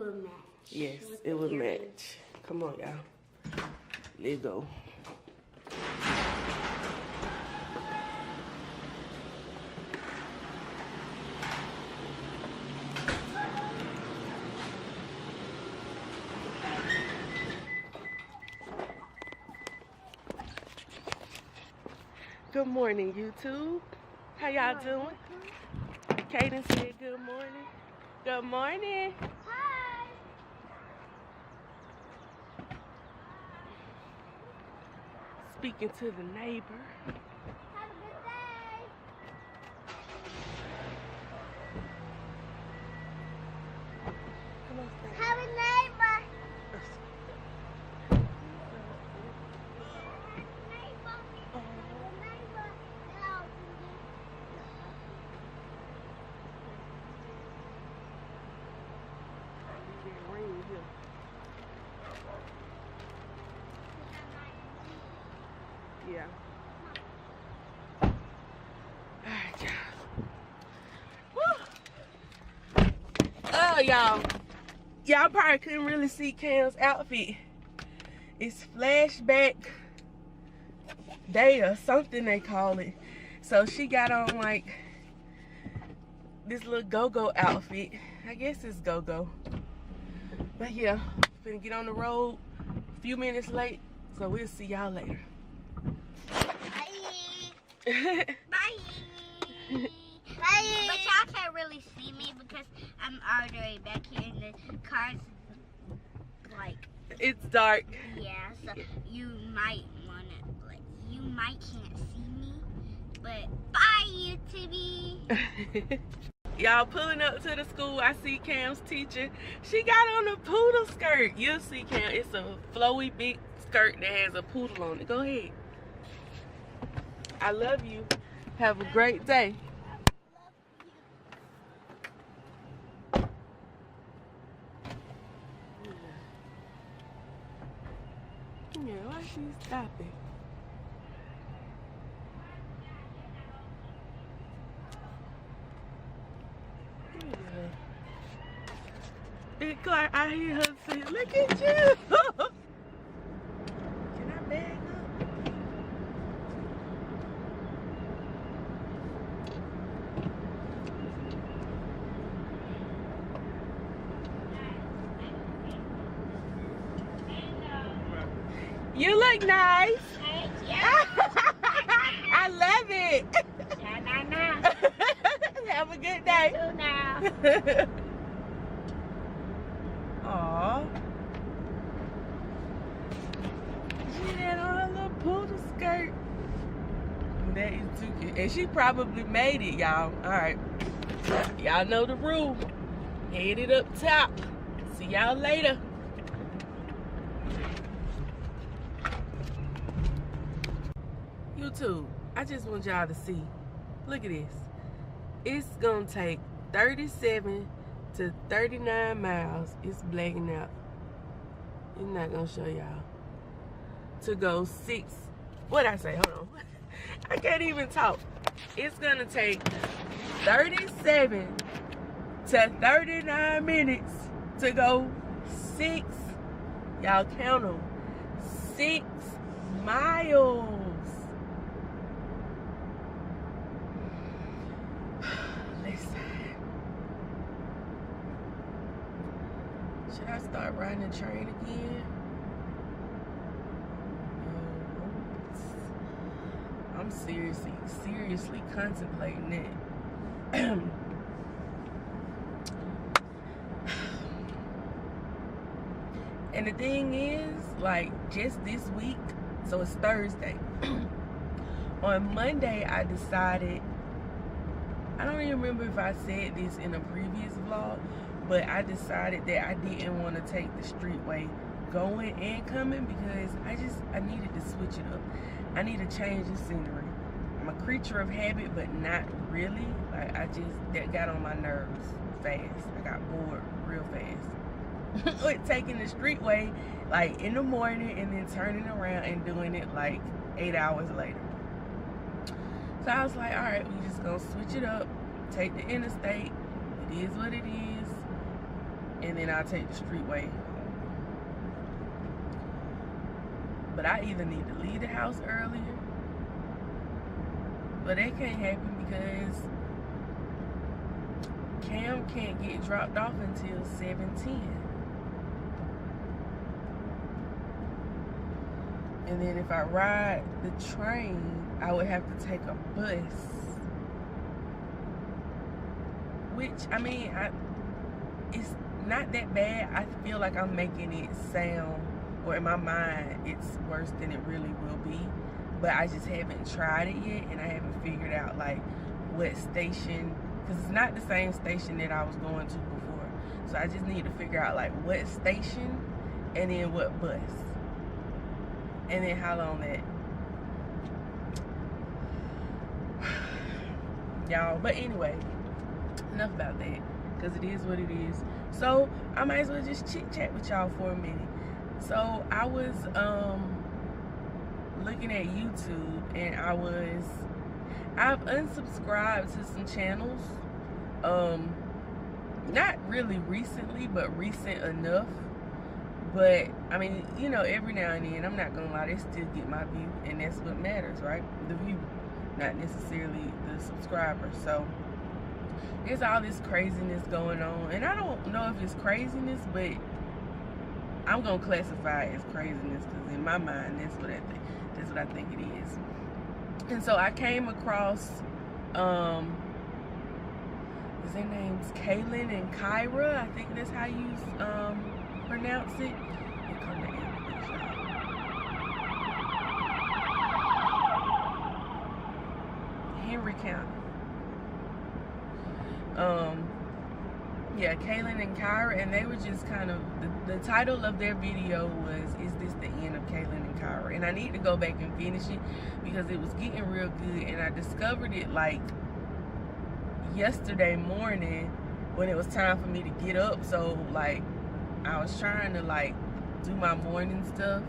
will match. Yes, it will match. Come on, y'all. Let's go. Good morning, YouTube. How y'all doing? Kaden said good morning. Good morning. Hi. Speaking to the neighbor. Have a good day. Come on, stay. Have a neighbor. Yeah. Alright, y'all. Oh, y'all probably couldn't really see Cam's outfit. It's flashback day or something they call it. So she got on like this little go-go outfit. I guess it's go-go. But yeah, finna get on the road a few minutes late. So we'll see y'all later. Bye. Bye. Bye. But y'all can't really see me because I'm all the way back here in the car's like. It's dark. Yeah, so you might wanna you might can't see me, but bye YouTube. Y'all pulling up to the school. I see Cam's teacher. She got on a poodle skirt. You'll see Cam. It's a flowy big skirt that has a poodle on it. Go ahead. I love you. Have a great day. Yeah, why is she stopping? Yeah. Big car, I hear her say, look at you. Can I bag up? You look nice. I love it. Have a good day. Aww. She had on her little poodle skirt. That is too cute. And she probably made it, y'all. Alright. Y'all know the rule. Headed up top. See y'all later. YouTube, I just want y'all to see. Look at this. It's gonna take 37 to 39 miles. It's blacking out. It's not gonna show y'all. To go 6. What'd I say? Hold on. I can't even talk. It's gonna take 37 to 39 minutes to go 6. Y'all count them. 6 miles. Should I start riding the train again? No. I'm seriously contemplating it. And the thing is, like, just this week, so it's Thursday. On Monday, I decided, I don't even remember if I said this in a previous vlog, but I decided that I didn't want to take the streetway going and coming because I needed to switch it up. I need to change the scenery. I'm a creature of habit, but not really. Like, that got on my nerves fast. I got bored real fast. With taking the streetway, like, in the morning and then turning around and doing it, like, 8 hours later. So I was like, all right, we just gonna switch it up, take the interstate. It is what it is. and then I'll take the streetway home. But I either need to leave the house earlier, but that can't happen because Cam can't get dropped off until 7:10. And then if I ride the train, I would have to take a bus. Which, I mean, it's not that bad. I feel like I'm making it sound, or in my mind, it's worse than it really will be. But I just haven't tried it yet, and I haven't figured out, like, what station, because it's not the same station that I was going to before. So I just need to figure out, like, what station, and then what bus. And then how long that. Y'all, but anyway, enough about that, because it is what it is. So I might as well just chit chat with y'all for a minute. So I was looking at YouTube, and I've unsubscribed to some channels, not really recently, but recent enough. But I mean, you know, every now and then, I'm not gonna lie, they still get my view, and that's what matters, right? The view, not necessarily the subscribers. So there's all this craziness going on, and I don't know if it's craziness, but I'm gonna classify it as craziness, because in my mind, that's what I think it is. And so I came across, their name's Kaylin and Kyra. I think that's how you pronounce it. Henry County. Yeah, Kaylin and Kyra, and they were just kind of, the title of their video was, "Is this the end of Kaylin and Kyra?" And I need to go back and finish it, because it was getting real good, and I discovered it like yesterday morning when it was time for me to get up. So like, I was trying to like do my morning stuff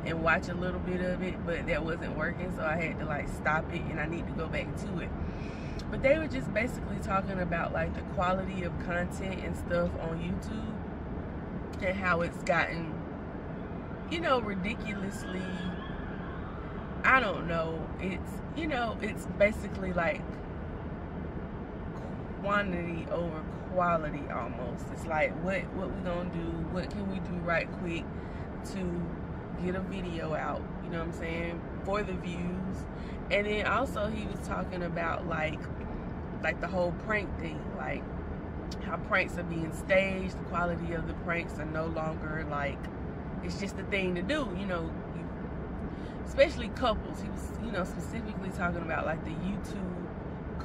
and watch a little bit of it, but that wasn't working, so I had to like stop it, and I need to go back to it. But they were just basically talking about like the quality of content and stuff on YouTube, and how it's gotten, you know, ridiculously, I don't know, it's, you know, it's basically like quantity over quality almost. It's like, what we gonna do, what can we do right quick to get a video out, you know what I'm saying, for the views. And then also he was talking about like the whole prank thing, like how pranks are being staged, the quality of the pranks are no longer like, it's just a thing to do, you know, especially couples. He was, you know, specifically talking about like the YouTube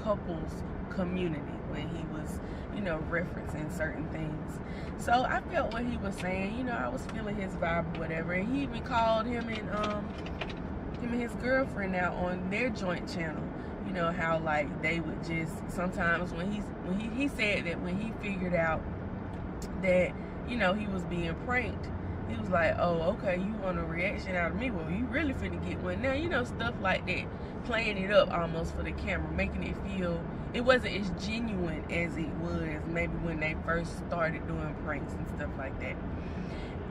couples community when he was, you know, referencing certain things. So I felt what he was saying, you know, I was feeling his vibe or whatever. And he even called him and his girlfriend out on their joint channel. You know, how like they would just sometimes when he said that when he figured out that, you know, he was being pranked, he was like, oh, okay, you want a reaction out of me? Well, you really finna get one now. You know, stuff like that, playing it up almost for the camera, making it feel, it wasn't as genuine as it was maybe when they first started doing pranks and stuff like that.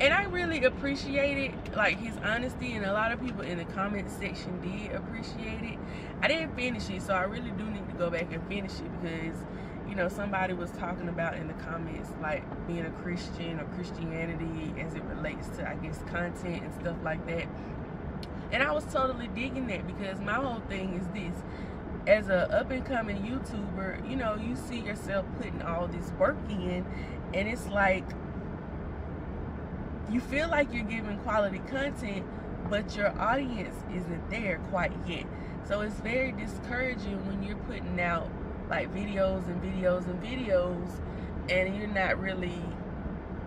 And I really appreciated like his honesty, and a lot of people in the comment section did appreciate it. I didn't finish it, so I really do need to go back and finish it, because, you know, somebody was talking about in the comments like being a Christian or Christianity as it relates to, I guess, content and stuff like that. And I was totally digging that, because my whole thing is this: as a up-and-coming YouTuber, you know, you see yourself putting all this work in, and it's like you feel like you're giving quality content, but your audience isn't there quite yet. So it's very discouraging when you're putting out like videos and videos and videos, and you're not really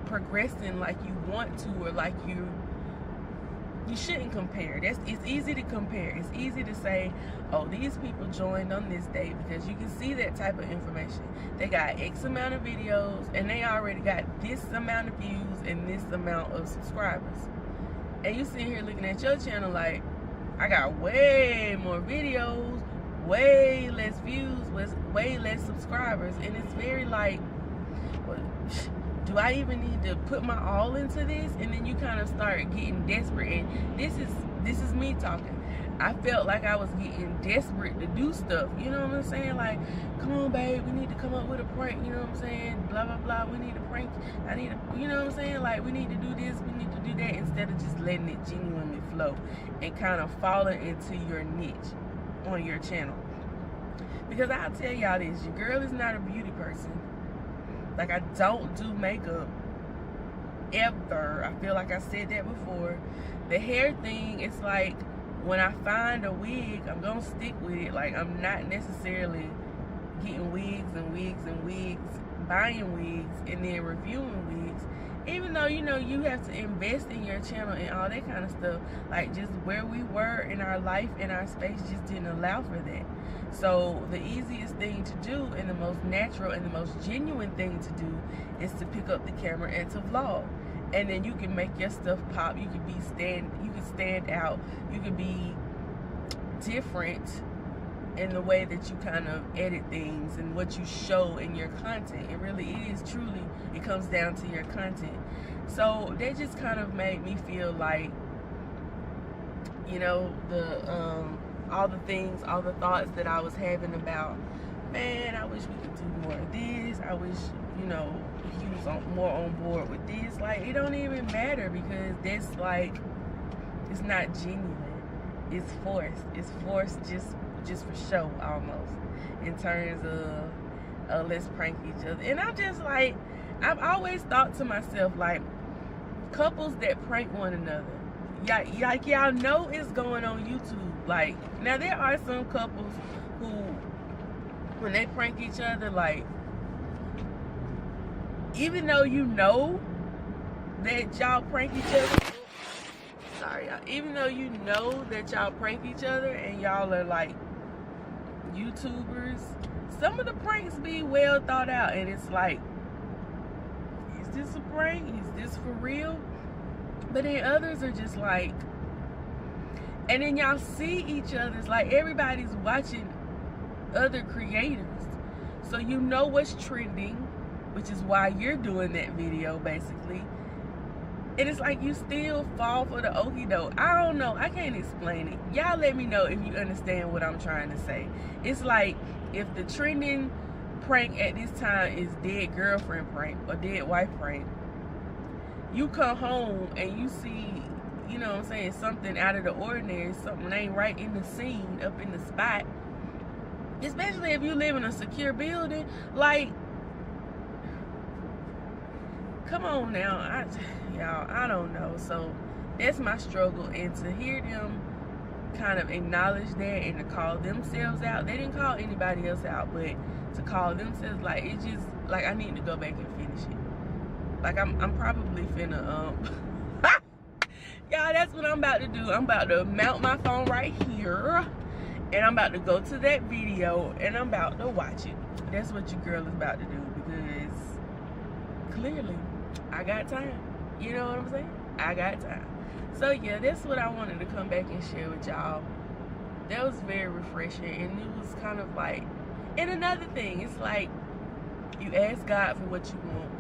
progressing like you want to, or like you shouldn't compare. It's easy to compare. It's easy to say, oh, these people joined on this day, because you can see that type of information. They got X amount of videos, and they already got this amount of views and this amount of subscribers. And you sitting here looking at your channel like, I got way more videos, way less views, with way less subscribers. And it's very like, well, do I even need to put my all into this? And then you kind of start getting desperate. And this is me talking. I felt like I was getting desperate to do stuff. You know what I'm saying? Like, come on, babe, we need to come up with a prank. You know what I'm saying? Blah, blah, blah. We need a prank. I need a, you know what I'm saying? Like, we need to do this. We need to do that. Instead of just letting it genuinely flow and kind of falling into your niche on your channel. Because I'll tell y'all this. Your girl is not a beauty person. Like, I don't do makeup ever. I feel like I said that before. The hair thing, it's like, when I find a wig, I'm gonna stick with it. Like, I'm not necessarily getting wigs and wigs and wigs, buying wigs and then reviewing wigs. Even though, you know, you have to invest in your channel and all that kind of stuff. Like, just where we were in our life and our space just didn't allow for that. So the easiest thing to do and the most natural and the most genuine thing to do is to pick up the camera and to vlog. And then you can make your stuff pop. You can stand out. You can be different in the way that you kind of edit things and what you show in your content. It really is truly, it comes down to your content. So that just kind of made me feel like, you know, all the things, all the thoughts that I was having about, man, I wish we could do more of this. I wish, you know, he was more on board with this. Like, it don't even matter, because that's like, it's not genuine. It's forced. It's forced just for show, almost, in terms of let's prank each other. And I'm just like, I've always thought to myself, like, couples that prank one another, like y'all know it's going on YouTube. Like, now there are some couples who, when they prank each other, like, even though you know that y'all prank each other, sorry, even though you know that y'all prank each other and y'all are like YouTubers, some of the pranks be well thought out, and it's like, is this a prank? Is this for real? But then others are just like, and then y'all see each other's, like, everybody's watching other creators, so you know what's trending, which is why you're doing that video, basically. And it's like you still fall for the okie doke. I don't know. I can't explain it. Y'all let me know if you understand what I'm trying to say. It's like, if the trending prank at this time is dead girlfriend prank or dead wife prank, you come home and you see, you know what I'm saying, something out of the ordinary, something ain't right in the scene, up in the spot. Especially if you live in a secure building. Like, come on now, y'all, I don't know. So that's my struggle, and to hear them kind of acknowledge that and to call themselves out. They didn't call anybody else out, but to call themselves, like, it just, like, I need to go back and finish it. Like, I'm probably finna y'all, that's what I'm about to do. I'm about to mount my phone right here, and I'm about to go to that video and I'm about to watch it. That's what your girl is about to do, because clearly I got time. You know what I'm saying? I got time. So yeah, that's what I wanted to come back and share with y'all. That was very refreshing, and it was kind of like, and another thing, it's like, you ask God for what you want.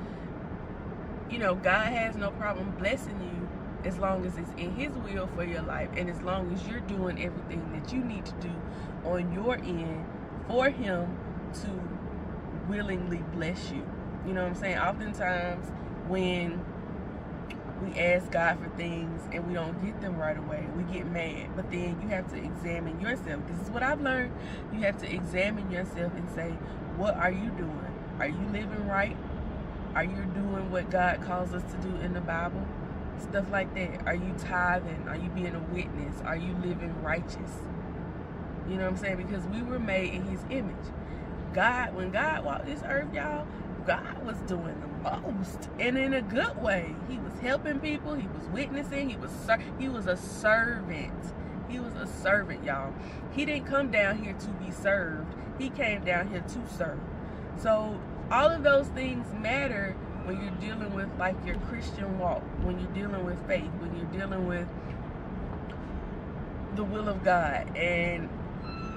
You know, God has no problem blessing you as long as it's in His will for your life, and as long as you're doing everything that you need to do on your end for Him to willingly bless you. You know what I'm saying? Oftentimes when we ask God for things and we don't get them right away, we get mad. But then you have to examine yourself. This is what I've learned. You have to examine yourself and say, what are you doing? Are you living right? Are you doing what God calls us to do in the Bible? Stuff like that. Are you tithing? Are you being a witness? Are you living righteous? You know what I'm saying? Because we were made in His image. God, when God walked this earth, y'all, God was doing the most, and in a good way. He was helping people. He was witnessing. He was a servant. He was a servant, y'all. He didn't come down here to be served. He came down here to serve. So all of those things matter when you're dealing with, like, your Christian walk, when you're dealing with faith, when you're dealing with the will of God. And,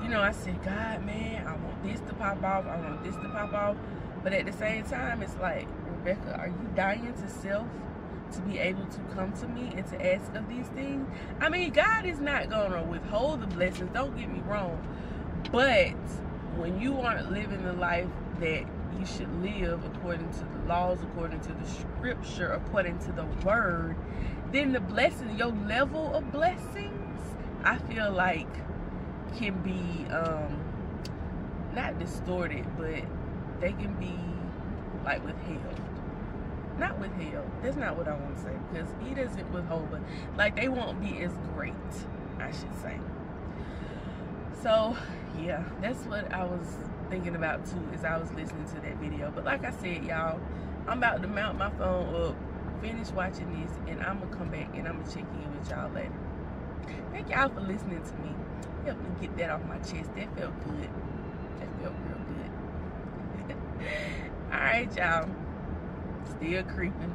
you know, I said, God, man, I want this to pop off. I want this to pop off. But at the same time, it's like, Becca, are you dying to self to be able to come to me and to ask of these things? I mean, God is not gonna withhold the blessings, don't get me wrong, but when you aren't living the life that you should live according to the laws, according to the scripture, according to the word, then the blessing, your level of blessings, I feel like can be not distorted, but they can be like withheld. Not withheld, that's not what I want to say, because he doesn't withhold, but like they won't be as great, I should say. So yeah, that's what I was thinking about too as I was listening to that video. But like I said, y'all, I'm about to mount my phone up, finish watching this, and I'm gonna come back and I'm gonna check in with y'all later. Thank y'all for listening to me. Help me get that off my chest. That felt good. That felt real good. Alright, y'all. Still creeping.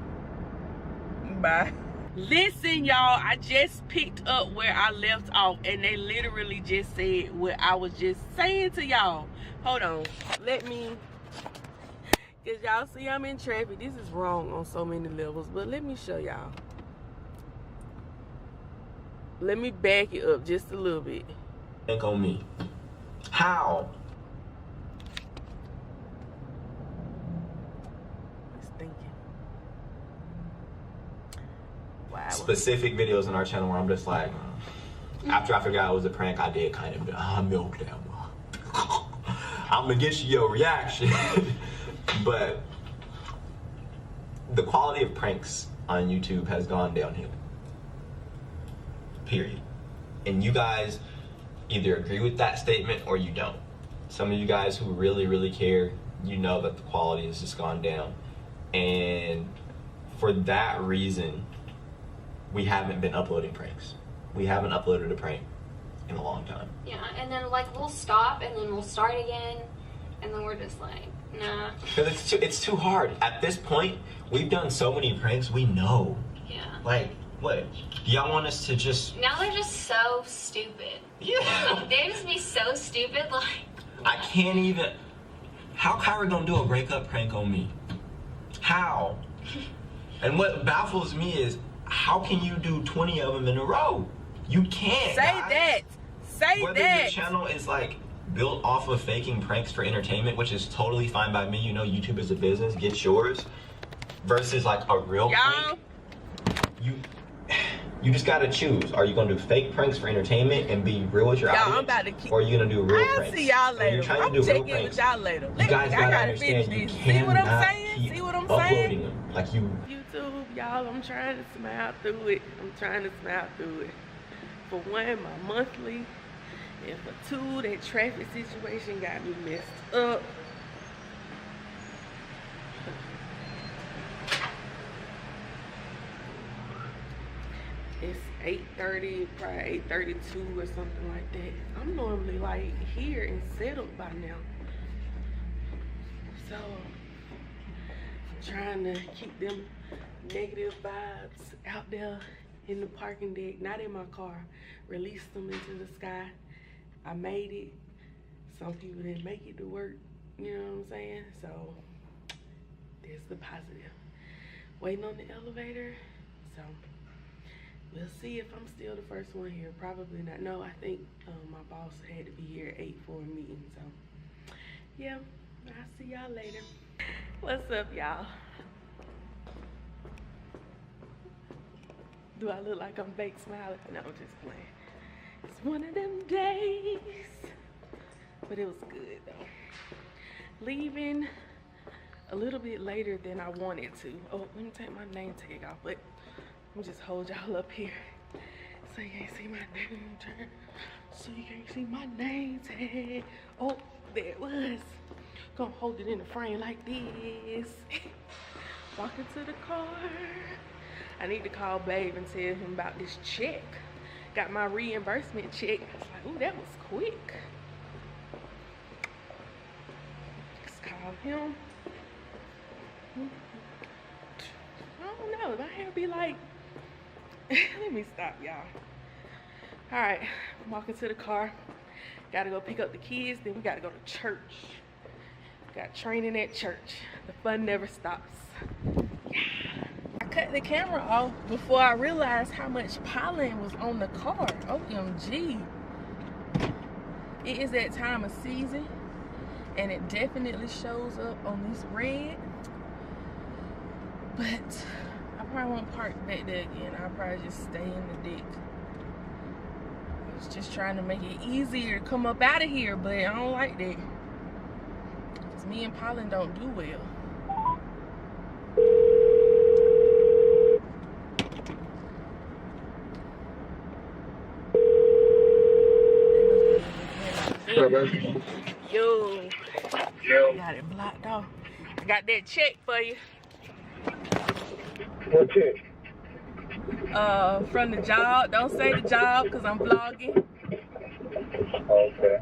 Bye. Listen, y'all, I just picked up where I left off, and they literally just said what I was just saying to y'all. Hold on. Let me, because y'all see I'm in traffic. This is wrong on so many levels, but let me show y'all. Let me back it up just a little bit. Think on me. How? Wow. Specific videos on our channel where I'm just like, after I figured out it was a prank, I did kind of, I milked that one. I'm gonna get you your reaction. But the quality of pranks on YouTube has gone downhill. Period. And you guys either agree with that statement or you don't. Some of you guys who really, really care, you know that the quality has just gone down. And for that reason, we haven't been uploading pranks. We haven't uploaded a prank in a long time. Yeah, and then like we'll stop and then we'll start again, and then we're just like, nah. Because it's too hard. At this point, we've done so many pranks, we know. Yeah. Like, what? Y'all want us to just... Now they're just so stupid. Yeah. They just be so stupid, like... I can't even... How Kyra gonna do a breakup prank on me? How? And what baffles me is, how can you do 20 of them in a row? You can't, Say guys. that. Say Whether that. your channel is like built off of faking pranks for entertainment, which is totally fine by me. You know, YouTube is a business. Get yours. Versus like a real prank. You just gotta choose. Are you gonna do fake pranks for entertainment and be real with your audience? I'm about to keep... Or are you gonna do real pranks? I'll see y'all later. You're trying I'm to do real checking pranks. with y'all later. You guys gotta finish understand, you this. cannot See what I'm saying? See what I'm saying? uploading them. Like you... YouTube, y'all, I'm trying to smile through it. I'm trying to smile through it. For one, my monthly. And for two, that traffic situation got me messed up. It's 8:30, probably 8:32 or something like that. I'm normally like here and settled by now. So I'm trying to keep them negative vibes out there in the parking deck, not in my car. Release them into the sky. I made it. Some people didn't make it to work, you know what I'm saying? So there's the positive. Waiting on the elevator. So we'll see if I'm still the first one here. Probably not. No, I think my boss had to be here at 8 for a meeting. So yeah, I'll see y'all later. What's up, y'all? Do I look like I'm fake smiling? No, I'm just playing. It's one of them days. But it was good though. Leaving a little bit later than I wanted to. Oh, let me take my name tag off, but let me just hold y'all up here so you can't see my name tag. So you can't see my name tag. Oh, there it was. Gonna hold it in the frame like this. Walking to the car. I need to call Babe and tell him about this check. Got my reimbursement check. I was like, ooh, that was quick. Let's call him. I don't know, my hair be like, let me stop, y'all. All right, I'm walking to the car. Gotta go pick up the kids, then we gotta go to church. Got training at church. The fun never stops. I cut the camera off before I realized how much pollen was on the car. OMG. It is that time of season, and it definitely shows up on this red. But I probably won't park back there again. I'll probably just stay in the deck. I was just trying to make it easier to come up out of here, but I don't like that. Because me and pollen don't do well. Yo. Got it blocked off. I got that check for you. What check? From the job. Don't say the job because I'm vlogging. Okay.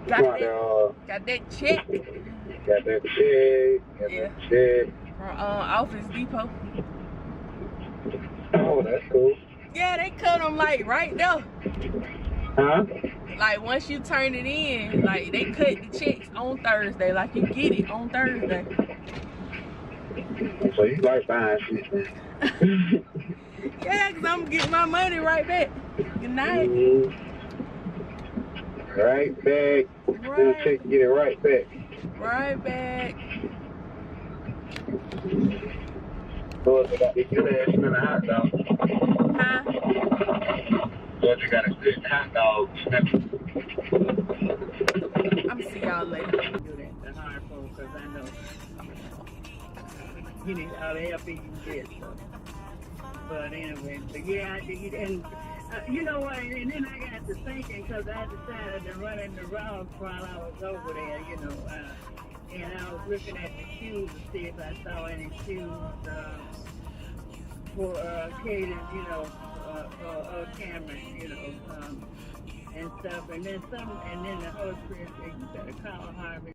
Got that check. Got that check. Yeah. That check. From Office Depot. Oh, that's cool. Yeah, they cut them like right there. Huh? Like once you turn it in, like they cut the checks on Thursday. Like you get it on Thursday. So you like buying shit, man. Yeah, because I'm getting my money right back. Good night. Right back. Right. Check, get it right back. Right back. Boy, they got this good ass smell of hot dog. Huh? Boy, they got a good hot dog smell. I'm see y'all later. Do that the hard phone because I know you need all the help you can get. So. But anyway, but yeah, and you know what? And then I got to thinking because I decided to run in the rounds while I was over there, you know. And I was looking at the shoes to see if I saw any shoes for Caden, you know, Cameron, you know, and stuff. And then the Holy Spirit said, you better call Harvey.